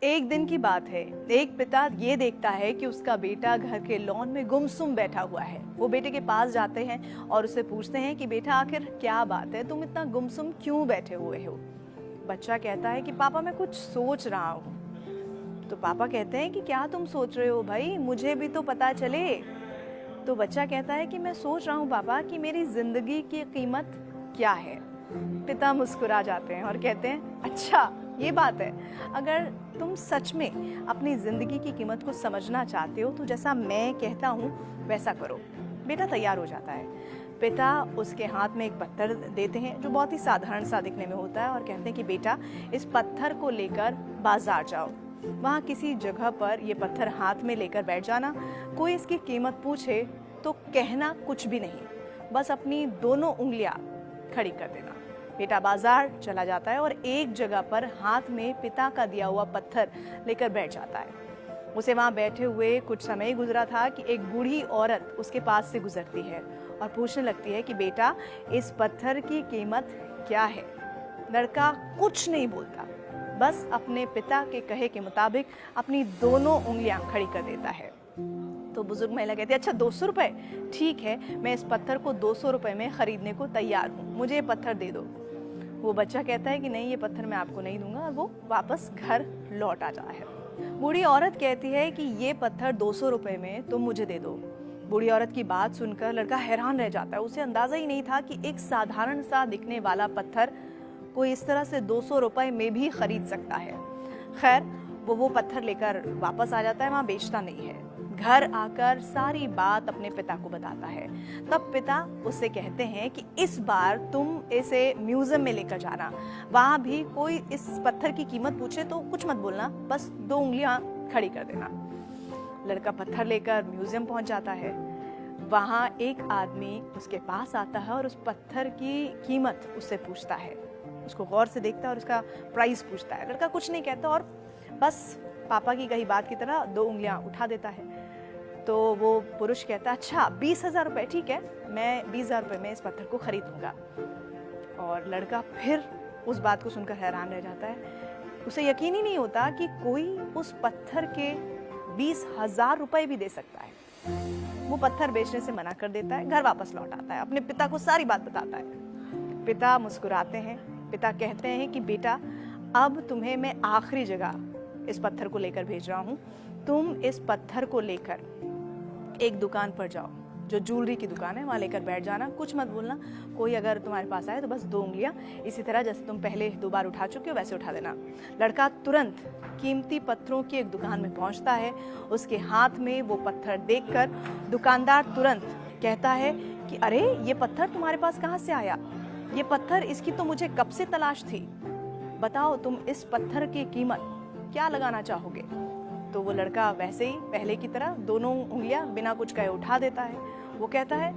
एक दिन की बात है। एक पिता ये देखता है कि उसका बेटा घर के लॉन में गुमसुम बैठा हुआ है। वो बेटे के पास जाते हैं और उससे पूछते हैं कि बेटा आखिर क्या बात है, तुम इतना गुमसुम क्यों बैठे हुए हो। बच्चा कहता है कि पापा मैं कुछ सोच रहा हूँ। तो पापा कहते हैं कि क्या तुम सोच रहे हो भाई, मुझे भी तो पता चले। तो बच्चा कहता है कि मैं सोच रहा हूँ पापा कि मेरी जिंदगी की कीमत क्या है। पिता मुस्कुरा जाते हैं और कहते हैं अच्छा ये बात है, अगर तुम सच में अपनी जिंदगी की कीमत को समझना चाहते हो तो जैसा मैं कहता हूँ वैसा करो। बेटा तैयार हो जाता है। पिता उसके हाथ में एक पत्थर देते हैं जो बहुत ही साधारण सा दिखने में होता है और कहते हैं कि बेटा इस पत्थर को लेकर बाजार जाओ, वहाँ किसी जगह पर ये पत्थर हाथ में लेकर बैठ जाना। कोई इसकी कीमत पूछे तो कहना कुछ भी नहीं, बस अपनी दोनों उंगलियां खड़ी कर देना। बेटा बाजार चला जाता है और एक जगह पर हाथ में पिता का दिया हुआ पत्थर लेकर बैठ जाता है। उसे वहां बैठे हुए कुछ समय गुजरा था कि एक बूढ़ी औरत उसके पास से गुजरती है और पूछने लगती है कि बेटा इस पत्थर की कीमत क्या है। लड़का कुछ नहीं बोलता, बस अपने पिता के कहे के मुताबिक अपनी दोनों उंगलियां खड़ी कर देता है। तो बुजुर्ग महिला कहती है अच्छा 200 रुपए, ठीक है मैं इस पत्थर को 200 रुपए में खरीदने को तैयार हूँ, मुझे ये पत्थर दे दो। वो बच्चा कहता है कि नहीं ये पत्थर मैं आपको नहीं दूंगा और वो वापस घर लौट आता है। बूढ़ी औरत कहती है कि ये पत्थर 200 रुपए में तुम मुझे दे दो। बूढ़ी औरत की बात सुनकर लड़का हैरान रह जाता है। उसे अंदाजा ही नहीं था कि एक साधारण सा दिखने वाला पत्थर कोई इस तरह से 200 रुपए में भी खरीद सकता है। खैर वो पत्थर लेकर वापस आ जाता है, वहां बेचता नहीं है। घर आकर सारी बात अपने पिता को बताता है। तब पिता उससे कहते हैं कि इस बार तुम इसे म्यूजियम में लेकर जाना, वहां भी कोई इस पत्थर की कीमत पूछे तो कुछ मत बोलना, बस 2 उंगलियां खड़ी कर देना। लड़का पत्थर लेकर म्यूजियम पहुंच जाता है। वहां एक आदमी उसके पास आता है और उस पत्थर की कीमत उससे पूछता है। उसको गौर से देखता है और उसका प्राइस पूछता है। लड़का कुछ नहीं कहता और बस पापा की कही बात की तरह 2 उंगलियां उठा देता है। तो वो पुरुष कहता है अच्छा 20,000 रुपए, ठीक है मैं 20,000 रुपए में इस पत्थर को खरीदूंगा। और लड़का फिर उस बात को सुनकर हैरान रह जाता है। उसे यकीन ही नहीं होता कि कोई उस पत्थर के 20,000 रुपए भी दे सकता है। वो पत्थर बेचने से मना कर देता है, घर वापस लौट आता है, अपने पिता को सारी बात बताता है। पिता मुस्कुराते हैं। पिता कहते हैं कि बेटा अब तुम्हें मैं आखिरी जगह इस पत्थर को लेकर भेज रहा हूँ। तुम इस पत्थर को लेकर एक दुकान पर जाओ, जो ज्वेलरी की दुकान है, वहां लेकर बैठ जाना, कुछ मत बोलना। कोई अगर तुम्हारे पास आए तो बस 2 उंगलियां इसी तरह जैसे तुम पहले 2 बार उठा चुके हो वैसे उठा देना। लड़का तुरंत कीमती पत्थरों की एक दुकान में पहुंचता है। उसके हाथ में वो पत्थर देखकर दुकानदार तुरंत कहता है कि अरे ये पत्थर तुम्हारे पास कहाँ से आया, ये पत्थर इसकी तो मुझे कब से तलाश थी, बताओ तुम इस पत्थर की कीमत क्या लगाना चाहोगे। तो वो लड़का वैसे ही पहले की तरह दोनों उंगलियां बिना कुछ कहे उठा देता है। वो कहता है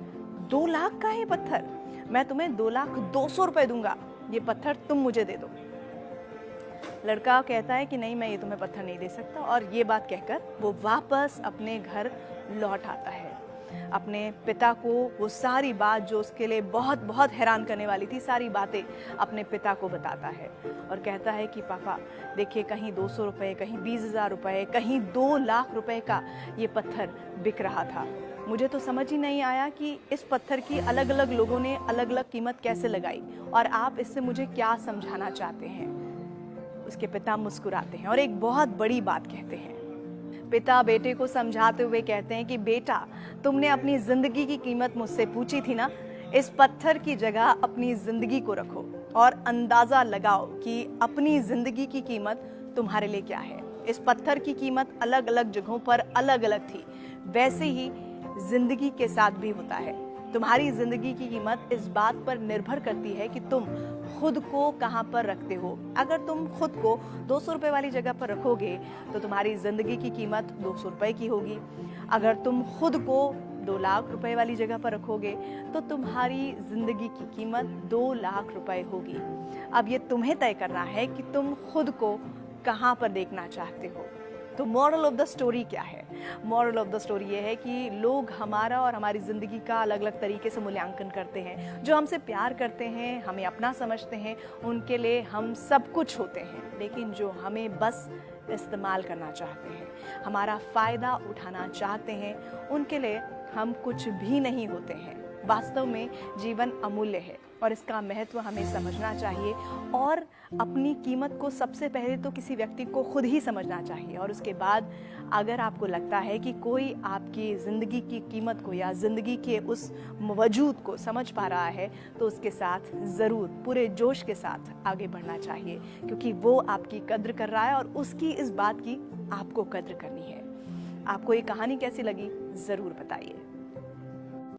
2 लाख का है पत्थर, मैं तुम्हें 2,02,00,000 रुपए दूंगा, ये पत्थर तुम मुझे दे दो। लड़का कहता है कि नहीं मैं ये तुम्हें पत्थर नहीं दे सकता और ये बात कहकर वो वापस अपने घर लौट आता है। अपने पिता को वो सारी बात जो उसके लिए बहुत बहुत हैरान करने वाली थी, सारी बातें अपने पिता को बताता है और कहता है कि पापा देखिए कहीं 200 रुपए, कहीं 20,000 रुपए, कहीं 2 लाख रुपए का ये पत्थर बिक रहा था। मुझे तो समझ ही नहीं आया कि इस पत्थर की अलग अलग लोगों ने अलग अलग कीमत कैसे लगाई और आप इससे मुझे क्या समझाना चाहते हैं। उसके पिता मुस्कुराते हैं और एक बहुत बड़ी बात कहते हैं। पिता बेटे को समझाते हुए कहते हैं कि बेटा तुमने अपनी जिंदगी की कीमत मुझसे पूछी थी ना, इस पत्थर की जगह अपनी जिंदगी को रखो और अंदाजा लगाओ कि अपनी जिंदगी की कीमत तुम्हारे लिए क्या है। इस पत्थर की कीमत अलग अलग जगहों पर अलग अलग थी, वैसे ही जिंदगी के साथ भी होता है। तुम्हारी जिंदगी की कीमत इस बात पर निर्भर करती है कि तुम खुद को कहाँ पर रखते हो। अगर तुम खुद को 200 रुपए वाली जगह पर रखोगे तो तुम्हारी जिंदगी की कीमत 200 रुपए की होगी। अगर तुम खुद को 2 लाख रुपए वाली जगह पर रखोगे तो तुम्हारी जिंदगी की कीमत 2 लाख रुपए होगी। अब ये तुम्हें तय करना है कि तुम खुद को कहाँ पर देखना चाहते हो। तो मॉरल ऑफ द स्टोरी क्या है? मॉरल ऑफ द स्टोरी ये है कि लोग हमारा और हमारी ज़िंदगी का अलग अलग तरीके से मूल्यांकन करते हैं। जो हमसे प्यार करते हैं, हमें अपना समझते हैं, उनके लिए हम सब कुछ होते हैं, लेकिन जो हमें बस इस्तेमाल करना चाहते हैं, हमारा फ़ायदा उठाना चाहते हैं, उनके लिए हम कुछ भी नहीं होते हैं। वास्तव में जीवन अमूल्य है और इसका महत्व हमें समझना चाहिए और अपनी कीमत को सबसे पहले तो किसी व्यक्ति को खुद ही समझना चाहिए, और उसके बाद अगर आपको लगता है कि कोई आपकी ज़िंदगी की कीमत को या ज़िंदगी के उस वजूद को समझ पा रहा है तो उसके साथ ज़रूर पूरे जोश के साथ आगे बढ़ना चाहिए, क्योंकि वो आपकी कद्र कर रहा है और उसकी इस बात की आपको कद्र करनी है। आपको ये कहानी कैसी लगी ज़रूर बताइए।